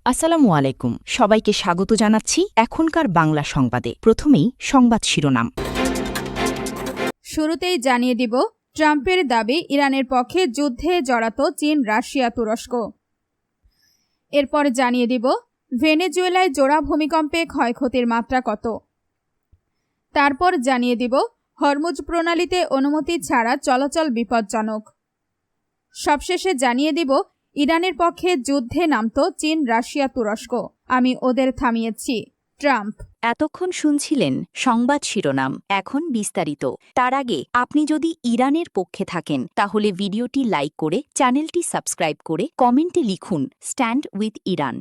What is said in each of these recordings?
আসসালামু আলাইকুম, সবাইকে স্বাগত জানাচ্ছি এখনকার বাংলা সংবাদে। প্রথমেই সংবাদ শিরোনাম। শুরুতেই জানিয়ে দিব, ট্রাম্পের দাবি ইরানের পক্ষে যুদ্ধে জড়াতো চীন, রাশিয়া, তুরস্ক। এরপর জানিয়ে দিব, ভেনেজুয়েলায় জোড়া ভূমিকম্পে ক্ষয়ক্ষতির মাত্রা কত। তারপর জানিয়ে দিব, হরমুজ প্রণালীতে অনুমতি ছাড়া চলাচল বিপজ্জনক। সবশেষে জানিয়ে দিব, ইরানের পক্ষে যুদ্ধে নামত চীন, রাশিয়া, তুরস্ক। আমি ওদের থামিয়েছি, ট্রাম্প। এতক্ষণ শুনছিলেন সংবাদ শিরোনাম, এখন বিস্তারিত। তার আগে আপনি যদি ইরানের পক্ষে থাকেন তাহলে ভিডিওটি লাইক করে চ্যানেলটি সাবস্ক্রাইব করে কমেন্টে লিখুন স্ট্যান্ড উইথ ইরান।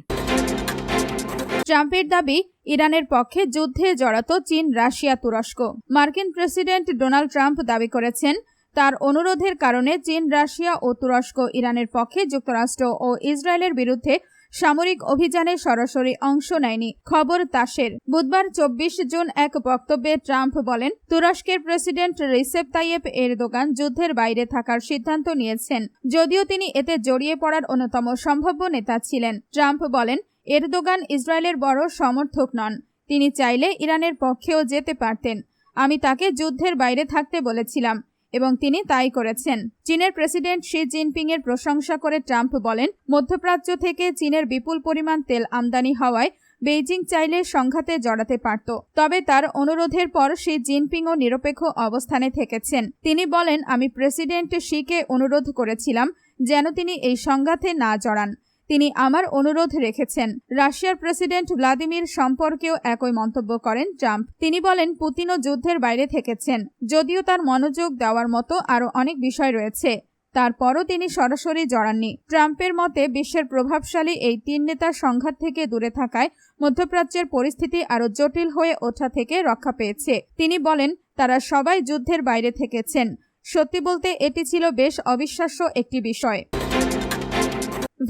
ট্রাম্পের দাবি ইরানের পক্ষে যুদ্ধে জড়াতো চীন, রাশিয়া, তুরস্ক। মার্কিন প্রেসিডেন্ট ডোনাল্ড ট্রাম্প দাবি করেছেন, তার অনুরোধের কারণে চীন, রাশিয়া ও তুরস্ক ইরানের পক্ষে যুক্তরাষ্ট্র ও ইসরায়েলের বিরুদ্ধে সামরিক অভিযানে সরাসরি অংশ নেয়নি। খবর তাসের। বুধবার 24 জুন এক বক্তব্যে ট্রাম্প বলেন, তুরস্কের প্রেসিডেন্ট রিসেপ তাইয়েপ এরদোগান যুদ্ধের বাইরে থাকার সিদ্ধান্ত নিয়েছেন, যদিও তিনি এতে জড়িয়ে পড়ার অন্যতম সম্ভাব্য নেতা ছিলেন। ট্রাম্প বলেন, এরদোগান ইসরায়েলের বড় সমর্থক নন। তিনি চাইলে ইরানের পক্ষেও যেতে পারতেন। আমি তাকে যুদ্ধের বাইরে থাকতে বলেছিলাম এবং তিনি তাই করেছেন। চীনের প্রেসিডেন্ট শি জিনপিং এর প্রশংসা করে ট্রাম্প বলেন, মধ্যপ্রাচ্য থেকে চীনের বিপুল পরিমাণ তেল আমদানি হওয়ায় বেইজিং চাইলে সংঘাতে জড়াতে পারত। তবে তার অনুরোধের পর শি জিনপিংও নিরপেক্ষ অবস্থানে থেকেছেন। তিনি বলেন, আমি প্রেসিডেন্ট শিকে অনুরোধ করেছিলাম যেন তিনি এই সংঘাতে না জড়ান। তিনি আমার অনুরোধ রেখেছেন। রাশিয়ার প্রেসিডেন্ট ভ্লাদিমির সম্পর্কেও একই মন্তব্য করেন ট্রাম্প। তিনি বলেন, পুতিনও যুদ্ধের বাইরে থেকেছেন, যদিও তার মনোযোগ দেওয়ার মতো আরও অনেক বিষয় রয়েছে। তারপরও তিনি সরাসরি জড়াননি। ট্রাম্পের মতে, বিশ্বের প্রভাবশালী এই তিন নেতার সংঘাত থেকে দূরে থাকায় মধ্যপ্রাচ্যের পরিস্থিতি আরও জটিল হয়ে ওঠা থেকে রক্ষা পেয়েছে। তিনি বলেন, তারা সবাই যুদ্ধের বাইরে থেকেছেন। সত্যি বলতে এটি ছিল বেশ অবিশ্বাস্য একটি বিষয়।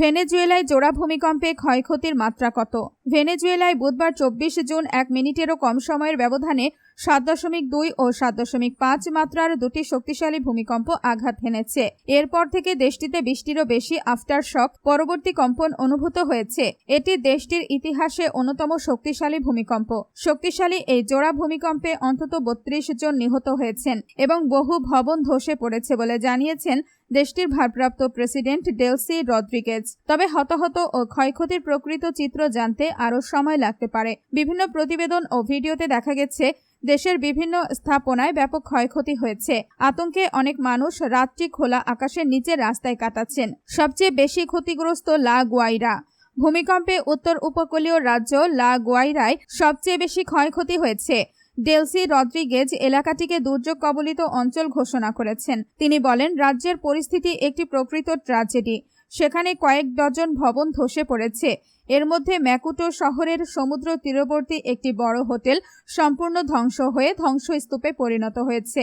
ভেনেজুয়েলায় জোড়া ভূমিকম্পে ক্ষয়ক্ষতির মাত্রা কত। ভেনেজুয়েলায় বুধবার 24 জুন 1 মিনিটেরও কম সময়ের ব্যবধানে 7.2 ও 7.5 মাত্রার দুটি শক্তিশালী ভূমিকম্প আঘাত হেনেছে। এরপর থেকে দেশটিতে 20টিরও বেশি আফটার শক পরবর্তী কম্পন অনুভূত হয়েছে। এটি দেশটির ইতিহাসে অন্যতম শক্তিশালী ভূমিকম্প। শক্তিশালী এই জোড়া ভূমিকম্পে অন্তত 32 জন নিহত হয়েছেন এবং বহু ভবন ধসে পড়েছে বলে জানিয়েছেন দেশটির ভারপ্রাপ্ত প্রেসিডেন্ট ডেলসি রদ্রিগেজ। তবে হতাহত ও ক্ষয়ক্ষতির প্রকৃত চিত্র জানতে আরও সময় লাগতে পারে। বিভিন্ন প্রতিবেদন ও ভিডিওতে দেখা গেছে, দেশের বিভিন্ন স্থাপনায় ব্যাপক ক্ষয়ক্ষতি হয়েছে। আতঙ্কে অনেক মানুষ রাতটি খোলা আকাশের নিচে রাস্তায় কাটাচ্ছেন। সবচেয়ে বেশি ক্ষতিগ্রস্ত লা গুয়াইরা। ভূমিকম্পে উত্তর উপকূলীয় রাজ্য লা গুয়াইরায় সবচেয়ে বেশি ক্ষয়ক্ষতি হয়েছে। ডেলসি রদ্রিগেজ এলাকাটিকে দুর্যোগ কবলিত অঞ্চল ঘোষণা করেছেন। তিনি বলেন, রাজ্যের পরিস্থিতি একটি প্রকৃত ট্র্যাজেডি। সেখানে কয়েক ডজন ভবন ধসে পড়েছে। এর মধ্যে ম্যাকুটো শহরের সমুদ্র তীরবর্তী একটি বড় হোটেল সম্পূর্ণ ধ্বংস হয়ে ধ্বংসস্তূপে পরিণত হয়েছে।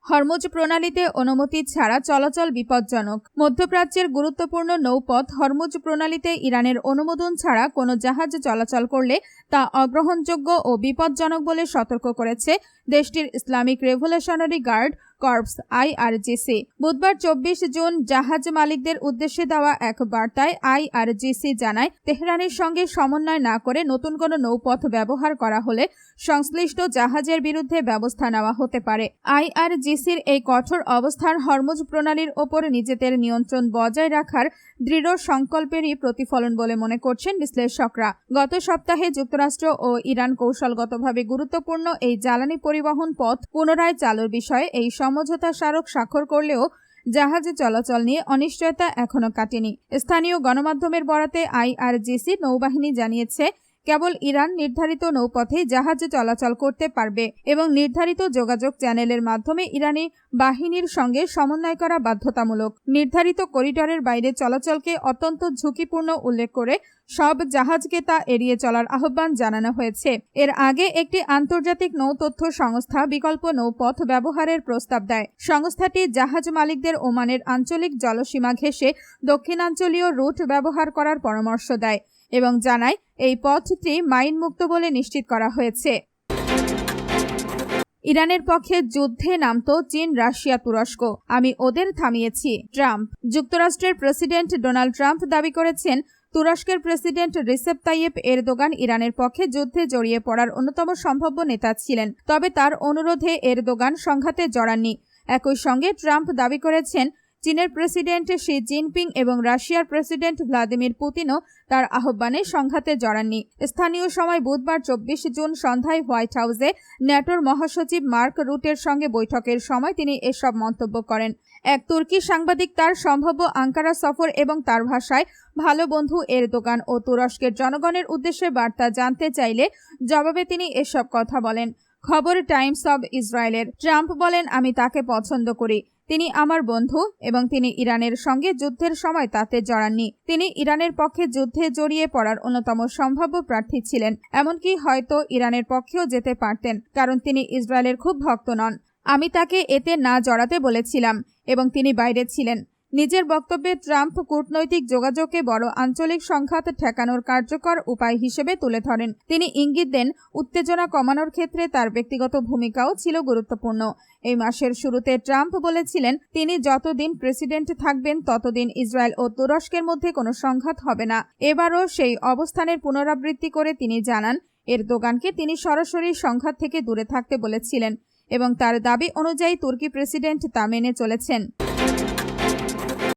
হরমুজ প্রণালীতে অনুমতি ছাড়া চলাচল বিপজ্জনক। মধ্যপ্রাচ্যের গুরুত্বপূর্ণ নৌপথ হরমুজ প্রণালীতে ইরানের অনুমোদন ছাড়া কোনো জাহাজ চলাচল করলে তা অগ্রহণযোগ্য ও বিপজ্জনক বলে সতর্ক করেছে দেশটির Islamic Revolutionary Guard Corps IRGC। বুধবার 24 জুন জাহাজ মালিকদের উদ্দেশ্যে দেওয়া এক বার্তায় IRGC জানায়, তেহরানের সঙ্গে সমন্বয় না করে নতুন কোনো নৌপথ ব্যবহার করা হলে সংশ্লিষ্ট জাহাজের বিরুদ্ধে ব্যবস্থা নেওয়া হতে পারে। IRGCর এই কঠোর অবস্থান হরমুজ প্রণালীর ওপর নিজেদের নিয়ন্ত্রণ বজায় রাখার দৃঢ় সংকল্পেরই প্রতিফলন বলে মনে করছেন বিশ্লেষকরা। গত সপ্তাহে যুক্তরাষ্ট্র ও ইরান কৌশলগতভাবে গুরুত্বপূর্ণ এই জ্বালানি পরিবহন পথ পুনরায় চালুর বিষয়ে এই সমঝোতা স্মারক স্বাক্ষর করলেও জাহাজে চলাচল নিয়ে অনিশ্চয়তা এখনো কাটেনি। স্থানীয় গণমাধ্যমের বরাতে IRGC নৌবাহিনী জানিয়েছে, কেবল ইরান নির্ধারিত নৌপথেই জাহাজ চলাচল করতে পারবে এবং নির্ধারিত যোগাযোগ চ্যানেলের মাধ্যমে ইরানি বাহিনীর সঙ্গে সমন্বয় করা বাধ্যতামূলক। নির্ধারিত করিডরের বাইরে চলাচলকে অত্যন্ত ঝুঁকিপূর্ণ উল্লেখ করে সব জাহাজকে তা এড়িয়ে চলার আহ্বান জানানো হয়েছে। এর আগে একটি আন্তর্জাতিক নৌ তথ্য সংস্থা বিকল্প নৌপথ ব্যবহারের প্রস্তাব দেয়। সংস্থাটি জাহাজ মালিকদের ওমানের আঞ্চলিক জলসীমা ঘেঁষে দক্ষিণাঞ্চলীয় রুট ব্যবহার করার পরামর্শ দেয় এবং জানায়, এই পথটি মাইন মুক্ত বলে নিশ্চিত করা হয়েছে। ইরানের পক্ষে যুদ্ধে নামত চীন, রাশিয়া, তুরস্ক। আমি ওদের থামিয়েছি, ট্রাম্প। যুক্তরাষ্ট্রের প্রেসিডেন্ট ডোনাল্ড ট্রাম্প দাবি করেছেন, তুরস্কের প্রেসিডেন্ট রিসেপ তাইয়েপ এরদোগান ইরানের পক্ষে যুদ্ধে জড়িয়ে পড়ার অন্যতম সম্ভাব্য নেতা ছিলেন, তবে তার অনুরোধে এরদোগান সংঘাতে জড়াননি। একই সঙ্গে ট্রাম্প দাবি করেছেন, চীনের প্রেসিডেন্ট শি জিনপিং এবং রাশিয়ার প্রেসিডেন্ট ভ্লাদিমির পুতিনও তার আহ্বানে সংঘাতে জড়াননি। স্থানীয় সময় বুধবার 24 জুন সন্ধ্যায় হোয়াইট হাউসে ন্যাটোর মহাসচিব মার্ক রুটের সঙ্গে বৈঠকের সময় তিনি এসব মন্তব্য করেন। এক তুর্কি সাংবাদিক তার সম্ভাব্য আঙ্কারা সফর এবং তার ভাষায় ভালো বন্ধু এরদোগান ও তুরস্কের জনগণের উদ্দেশ্যে বার্তা জানতে চাইলে জবাবে তিনি এসব কথা বলেন। খবর টাইমস অব ইসরায়েলের। ট্রাম্প বলেন, আমি তাকে পছন্দ করি, তিনি আমার বন্ধু এবং তিনি ইরানের সঙ্গে যুদ্ধের সময় তাতে জড়াননি। তিনি ইরানের পক্ষে যুদ্ধে জড়িয়ে পড়ার অন্যতম সম্ভাব্য প্রার্থী ছিলেন, এমনকি হয়তো ইরানের পক্ষেও যেতে পারতেন, কারণ তিনি ইসরায়েলের খুব ভক্ত নন। আমি তাকে এতে না জড়াতে বলেছিলাম এবং তিনি বাইরে ছিলেন। নিজের বক্তব্যে ট্রাম্প কূটনৈতিক যোগাযোগকে বড় আঞ্চলিক সংঘাত ঠেকানোর কার্যকর উপায় হিসেবে তুলে ধরেন। তিনি ইঙ্গিত দেন, উত্তেজনা কমানোর ক্ষেত্রে তার ব্যক্তিগত ভূমিকাও ছিল গুরুত্বপূর্ণ। এই মাসের শুরুতে ট্রাম্প বলেছিলেন, তিনি যতদিন প্রেসিডেন্ট থাকবেন ততদিন ইসরায়েল ও তুরস্কের মধ্যে কোনো সংঘাত হবে না। এবারও সেই অবস্থানের পুনরাবৃত্তি করে তিনি জানান, এরদোগানকে তিনি সরাসরি সংঘাত থেকে দূরে থাকতে বলেছিলেন এবং তার দাবি অনুযায়ী তুর্কি প্রেসিডেন্ট তা মেনে চলেছেন।